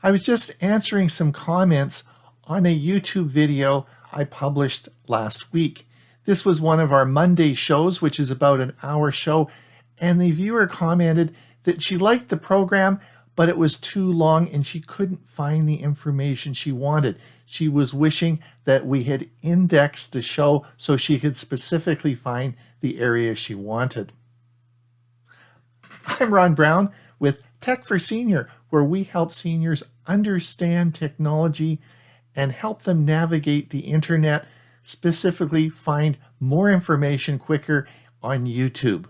I was just answering some comments on a YouTube video I published last week. This was one of our Monday shows, which is about an hour show, and the viewer commented that she liked the program, but it was too long and she couldn't find the information she wanted. She was wishing that we had indexed the show so she could specifically find the area she wanted. I'm Ron Brown with Tech for Senior, where we help seniors understand technology and help them navigate the internet, specifically find more information quicker on YouTube.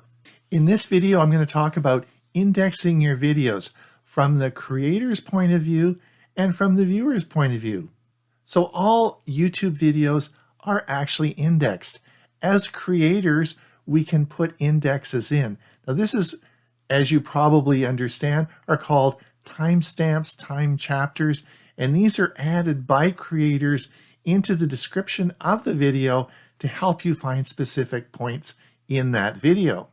In this video, I'm going to talk about indexing your videos from the creator's point of view and from the viewer's point of view. So all YouTube videos are actually indexed. As creators, we can put indexes in. Now this is, as you probably understand, are called timestamps, time chapters, and these are added by creators into the description of the video to help you find specific points in that video.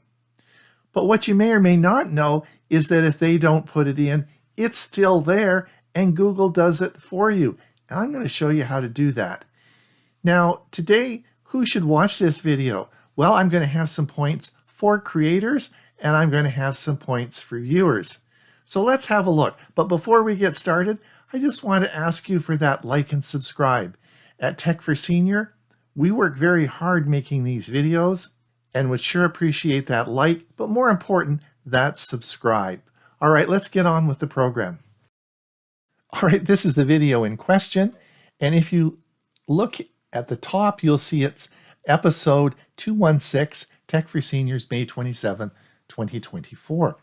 But what you may or may not know is that if they don't put it in, it's still there and Google does it for you. And I'm going to show you how to do that. Now, today, who should watch this video? Well, I'm going to have some points for creators and I'm going to have some points for viewers. So let's have a look. But before we get started, I just want to ask you for that like and subscribe. At Tech for Senior, we work very hard making these videos and would sure appreciate that like, but more important, that subscribe. All right, let's get on with the program. All right, this is the video in question. And if you look at the top, you'll see it's episode 216, Tech for Seniors, May 27, 2024.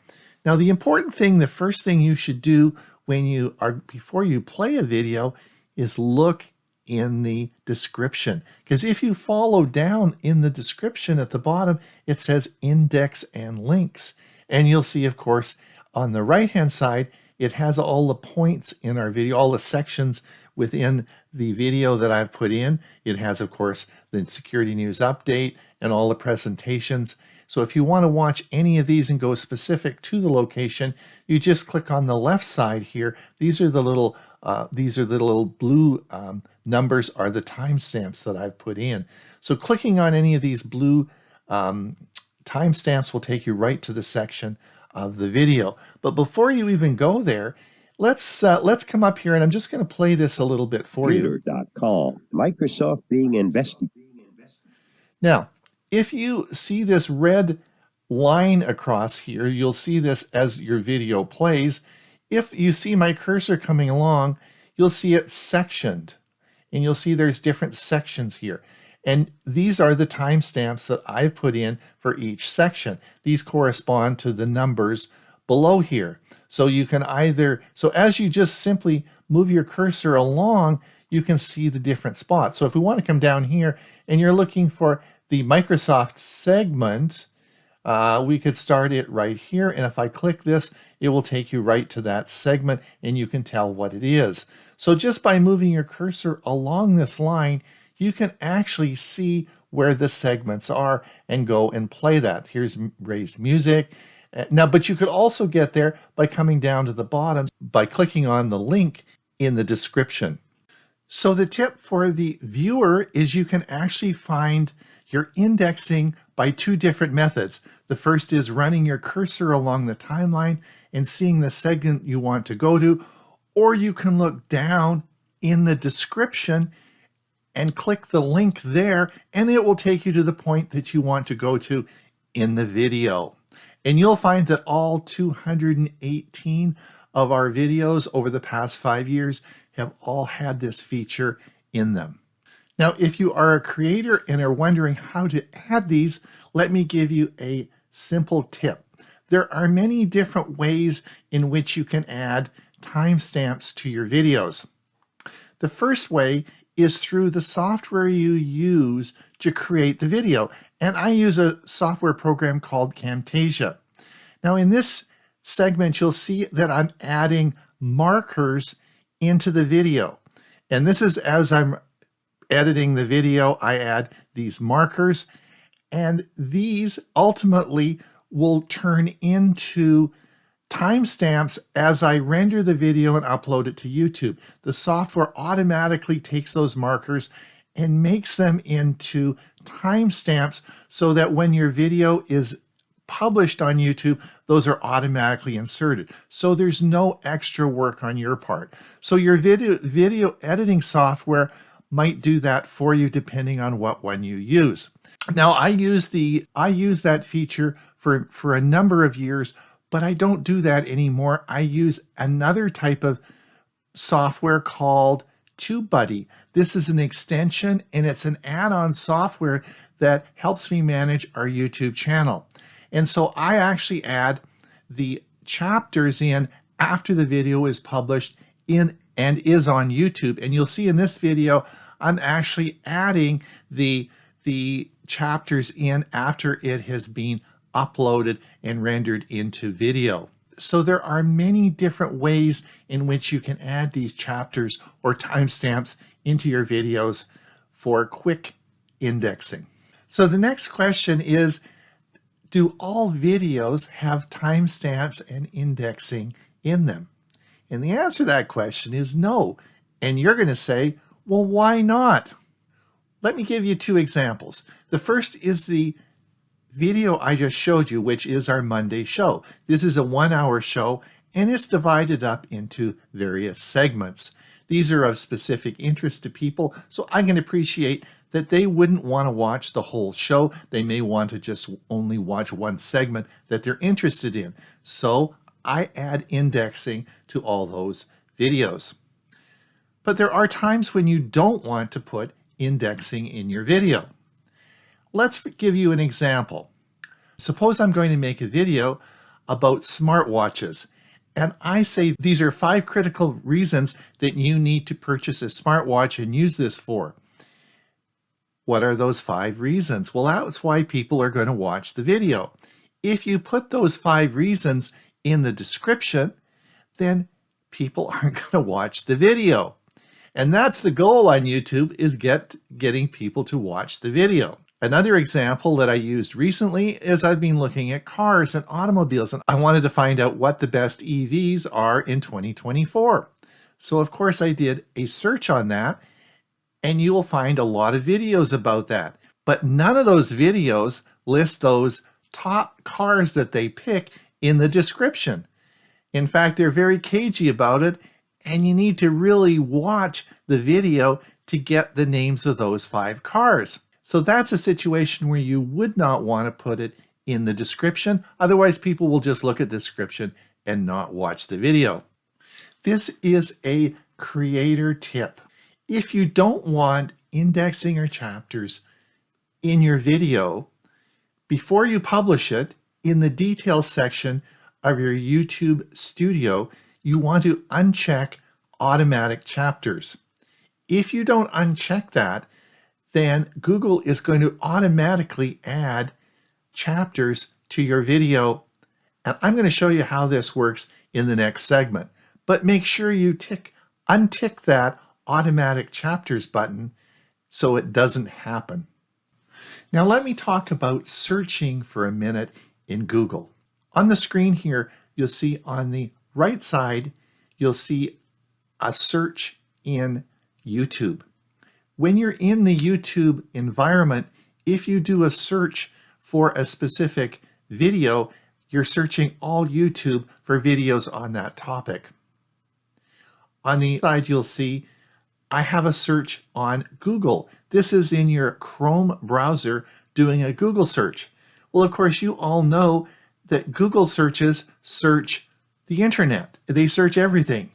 Now, the important thing, the first thing you should do before you play a video is look in the description. Because if you follow down in the description at the bottom, it says index and links. And you'll see, of course, on the right-hand side, it has all the points in our video, all the sections within the video that I've put in. It has, of course, the security news update and all the presentations. So if you want to watch any of these and go specific to the location, you just click on the left side here. These are the little blue numbers are the timestamps that I've put in. So clicking on any of these blue timestamps will take you right to the section of the video. But before you even go there, let's come up here and I'm just going to play this a little bit for you. Twitter.com, Microsoft being investigated. Now, if you see this red line across here, you'll see this as your video plays. If you see my cursor coming along, you'll see it sectioned. And you'll see there's different sections here. And these are the timestamps that I've put in for each section. These correspond to the numbers below here. So you can so as you just simply move your cursor along, you can see the different spots. So if we want to come down here and you're looking for the Microsoft segment, we could start it right here. And if I click this, it will take you right to that segment and you can tell what it is. So just by moving your cursor along this line, you can actually see where the segments are and go and play that. Here's raised music. Now, but you could also get there by coming down to the bottom by clicking on the link in the description. So the tip for the viewer is you can actually find your indexing by two different methods. The first is running your cursor along the timeline and seeing the segment you want to go to, or you can look down in the description and click the link there, and it will take you to the point that you want to go to in the video. And you'll find that all 218 of our videos over the past 5 years have all had this feature in them. Now, if you are a creator and are wondering how to add these, let me give you a simple tip. There are many different ways in which you can add timestamps to your videos. The first way is through the software you use to create the video. And I use a software program called Camtasia. Now in this segment, you'll see that I'm adding markers into the video. And this is as I'm editing the video, I add these markers, and these ultimately will turn into timestamps as I render the video and upload it to YouTube. The software automatically takes those markers and makes them into timestamps so that when your video is published on YouTube, those are automatically inserted. So there's no extra work on your part. So your video editing software might do that for you depending on what one you use. Now I use that feature for a number of years, but I don't do that anymore. I use another type of software called ℎ𝕝𝕂𝕂. This is an extension and it's an add-on software that helps me manage our YouTube channel. And so I actually add the chapters in after the video is published in and is on YouTube. And you'll see in this video, I'm actually adding the chapters in after it has been uploaded and rendered into video. So there are many different ways in which you can add these chapters or timestamps into your videos for quick indexing. So the next question is, do all videos have timestamps and indexing in them? And the answer to that question is no. And you're going to say, well, why not? Let me give you two examples. The first is the video I just showed you, which is our Monday show. This is a 1-hour show and it's divided up into various segments. These are of specific interest to people, so I can appreciate that they wouldn't want to watch the whole show. They may want to just only watch one segment that they're interested in. So I add indexing to all those videos. But there are times when you don't want to put indexing in your video. Let's give you an example. Suppose I'm going to make a video about smartwatches, and I say these are 5 critical reasons that you need to purchase a smartwatch and use this for. What are those 5 reasons? Well, that's why people are going to watch the video. If you put those 5 reasons in the description, then people aren't going to watch the video. And that's the goal on YouTube, is getting people to watch the video. Another example that I used recently is I've been looking at cars and automobiles, and I wanted to find out what the best EVs are in 2024. So of course I did a search on that, and you will find a lot of videos about that. But none of those videos list those top cars that they pick in the description. In fact, they're very cagey about it, and you need to really watch the video to get the names of those 5 cars. So that's a situation where you would not want to put it in the description. Otherwise, people will just look at the description and not watch the video. This is a creator tip. If you don't want indexing or chapters in your video, before you publish it, in the details section of your YouTube studio, you want to uncheck automatic chapters. If you don't uncheck that, then Google is going to automatically add chapters to your video. And I'm going to show you how this works in the next segment. But make sure you untick that automatic chapters button so it doesn't happen. Now let me talk about searching for a minute in Google. On the screen here, you'll see on the right side, you'll see a search in YouTube. When you're in the YouTube environment, if you do a search for a specific video, you're searching all YouTube for videos on that topic. On the side, you'll see I have a search on Google. This is in your Chrome browser doing a Google search. Well, of course, you all know that Google searches search the internet. They search everything,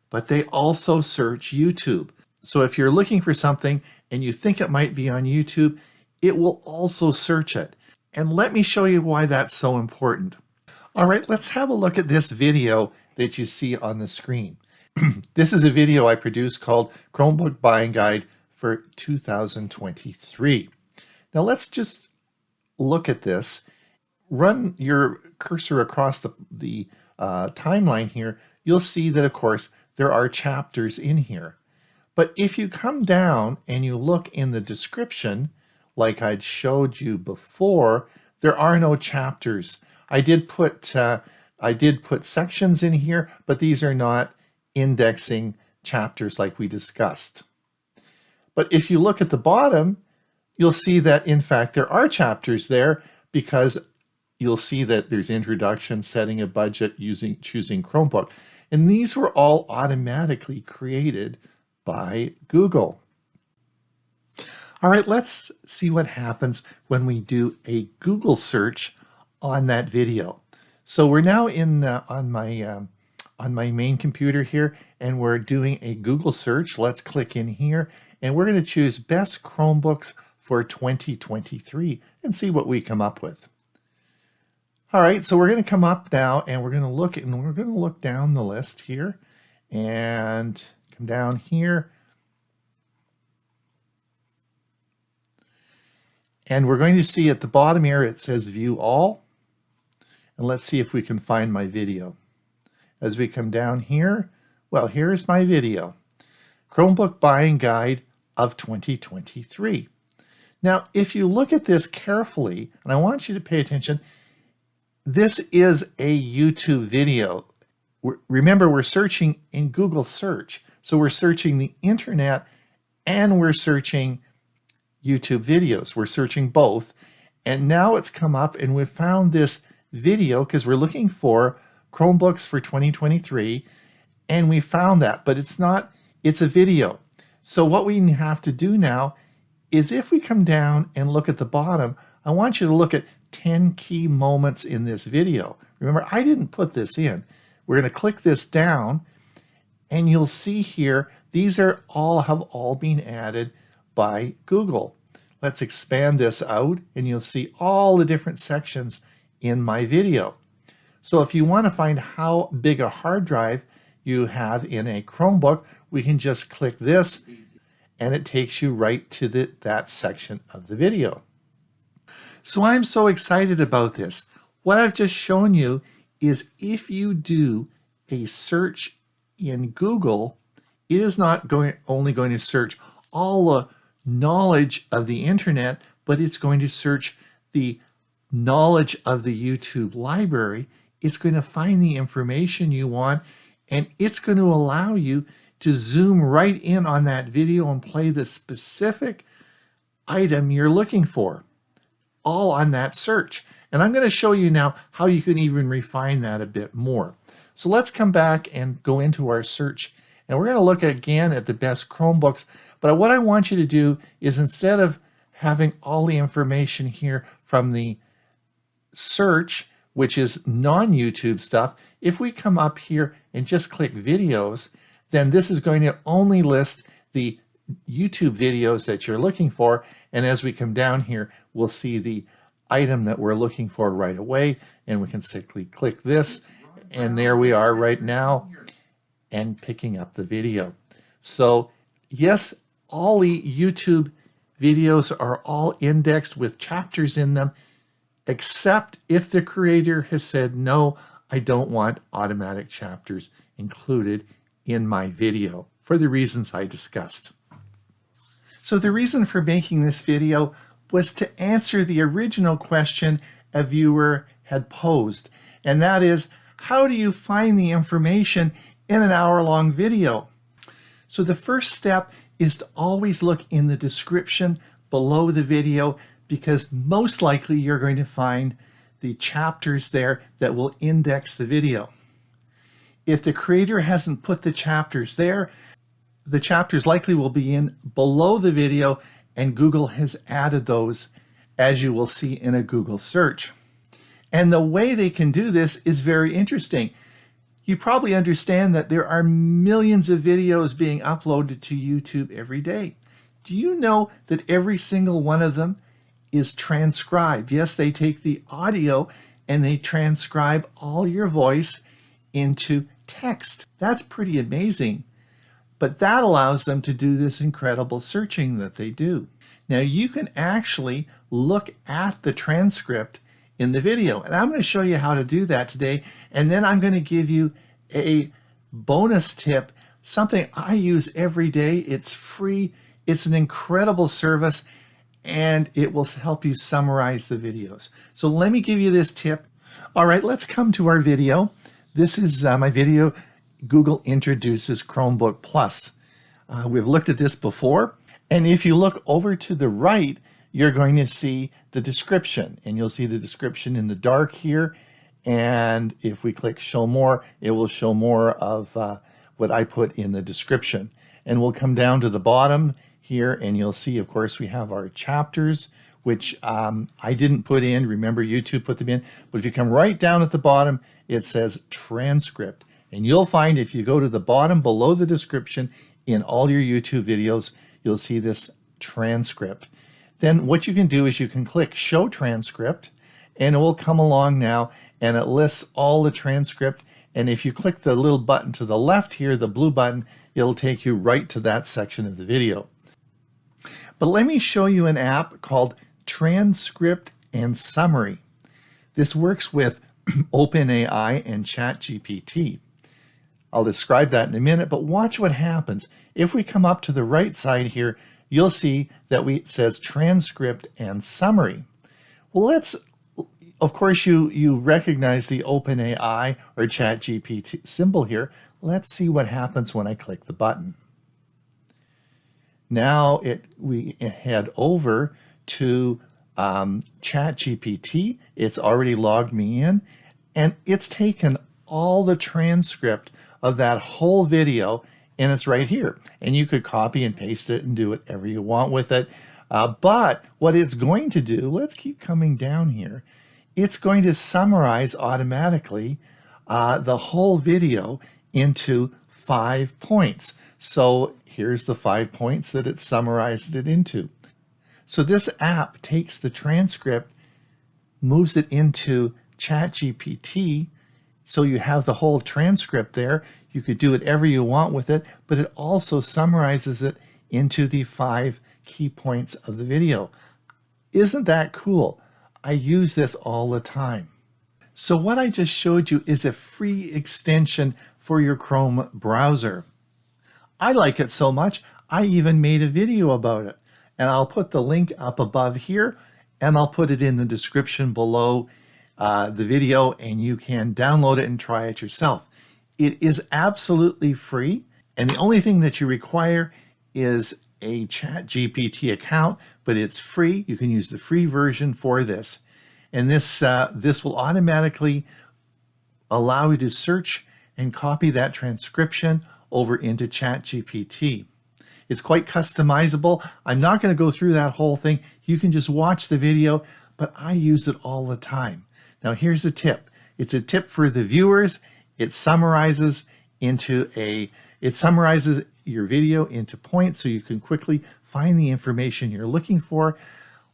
but they also search YouTube. So if you're looking for something and you think it might be on YouTube, it will also search it. And let me show you why that's so important. All right, let's have a look at this video that you see on the screen. This is a video I produced called Chromebook Buying Guide for 2023. Now let's just look at this. Run your cursor across the timeline here. You'll see that, of course, there are chapters in here. But if you come down and you look in the description, like I'd showed you before, there are no chapters. I did put I did put sections in here, but these are not indexing chapters like we discussed. But if you look at the bottom, you'll see that in fact there are chapters there, because you'll see that there's introduction, setting a budget, choosing Chromebook. And these were all automatically created by Google. All right, let's see what happens when we do a Google search on that video. So we're now in on my main computer here, and we're doing a Google search. Let's click in here, and we're going to choose Best Chromebooks for 2023 and see what we come up with. All right, so we're going to come up now, and we're going to look down the list here, and come down here, and we're going to see at the bottom here it says View All, and let's see if we can find my video. As we come down here, well, here's my video, Chromebook Buying Guide of 2023. Now, if you look at this carefully, and I want you to pay attention, this is a YouTube video. Remember, we're searching in Google search. So we're searching the internet and we're searching YouTube videos. We're searching both. And now it's come up and we've found this video because we're looking for Chromebooks for 2023. And we found that, but it's a video. So what we have to do now is if we come down and look at the bottom, I want you to look at 10 key moments in this video. Remember, I didn't put this in. We're going to click this down, and you'll see here, these have all been added by Google. Let's expand this out, and you'll see all the different sections in my video. So if you want to find how big a hard drive you have in a Chromebook, we can just click this, and it takes you right to that section of the video. So I'm so excited about this. What I've just shown you is if you do a search in Google, it is not only going to search all the knowledge of the internet, but it's going to search the knowledge of the YouTube library. It's going to find the information you want, and it's going to allow you to zoom right in on that video and play the specific item you're looking for, all on that search. And I'm going to show you now how you can even refine that a bit more. So let's come back and go into our search, and we're going to look again at the best Chromebooks. But what I want you to do is, instead of having all the information here from the search, which is non-YouTube stuff, if we come up here and just click videos, then this is going to only list the YouTube videos that you're looking for. And as we come down here, we'll see the item that we're looking for right away. And we can simply click this, and there we are right now, and picking up the video. So yes, all the YouTube videos are all indexed with chapters in them, except if the creator has said, no, I don't want automatic chapters included in my video, for the reasons I discussed. So the reason for making this video was to answer the original question a viewer had posed, and that is, how do you find the information in an hour-long video? So the first step is to always look in the description below the video, because most likely you're going to find the chapters there that will index the video. If the creator hasn't put the chapters there, the chapters likely will be in below the video, and Google has added those, as you will see in a Google search. And the way they can do this is very interesting. You probably understand that there are millions of videos being uploaded to YouTube every day. Do you know that every single one of them is transcribed? Yes, they take the audio and they transcribe all your voice into text. That's pretty amazing. But that allows them to do this incredible searching that they do. Now you can actually look at the transcript in the video, and I'm going to show you how to do that today. And then I'm going to give you a bonus tip, something I use every day. It's free. It's an incredible service, and it will help you summarize the videos. So let me give you this tip. All right, let's come to our video. This is my video, Google introduces Chromebook Plus. We've looked at this before, and if you look over to the right, you're going to see the description, and you'll see the description in the dark here. And if we click show more, it will show more of what I put in the description. And we'll come down to the bottom here, and you'll see, of course, we have our chapters, which I didn't put in. Remember, YouTube put them in. But if you come right down at the bottom, it says transcript. And you'll find if you go to the bottom below the description in all your YouTube videos, you'll see this transcript. Then what you can do is you can click show transcript, and it will come along now, and it lists all the transcript. And if you click the little button to the left here, the blue button, it'll take you right to that section of the video. But let me show you an app called Transcript and Summary. This works with OpenAI and ChatGPT. I'll describe that in a minute, but watch what happens. If we come up to the right side here, you'll see that it says Transcript and Summary. Well, of course, you recognize the OpenAI or ChatGPT symbol here. Let's see what happens when I click the button. Now we head over to ChatGPT. It's already logged me in, and it's taken all the transcript of that whole video, and it's right here. And you could copy and paste it and do whatever you want with it. But what it's going to do, let's keep coming down here. It's going to summarize automatically the whole video into 5 points. So here's the 5 points that it summarized it into. So this app takes the transcript, moves it into ChatGPT, so you have the whole transcript there. You could do whatever you want with it, but it also summarizes it into the 5 key points of the video. Isn't that cool? I use this all the time. So what I just showed you is a free extension for your Chrome browser. I like it so much, I even made a video about it. And I'll put the link up above here, and I'll put it in the description below the video, and you can download it and try it yourself. It is absolutely free, and the only thing that you require is a ChatGPT account, but it's free. You can use the free version for this. And this will automatically allow you to search and copy that transcription over into ChatGPT. It's quite customizable. I'm not going to go through that whole thing. You can just watch the video, but I use it all the time. Now here's a tip. It's a tip for the viewers. It summarizes your video into points so you can quickly find the information you're looking for.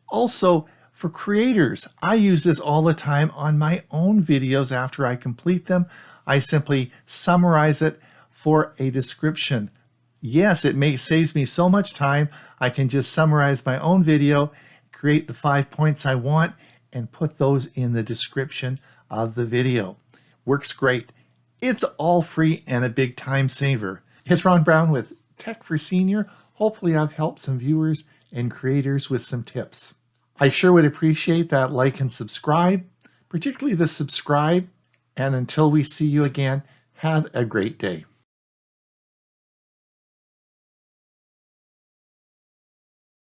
Also, for creators, I use this all the time on my own videos. After I complete them, I simply summarize it for a description. Yes, it saves me so much time. I can just summarize my own video, create the 5 points I want, and put those in the description of the video. Works great. It's all free and a big time saver. It's Ron Brown with Tech for Senior. Hopefully I've helped some viewers and creators with some tips. I sure would appreciate that like and subscribe, particularly the subscribe. And until we see you again, have a great day.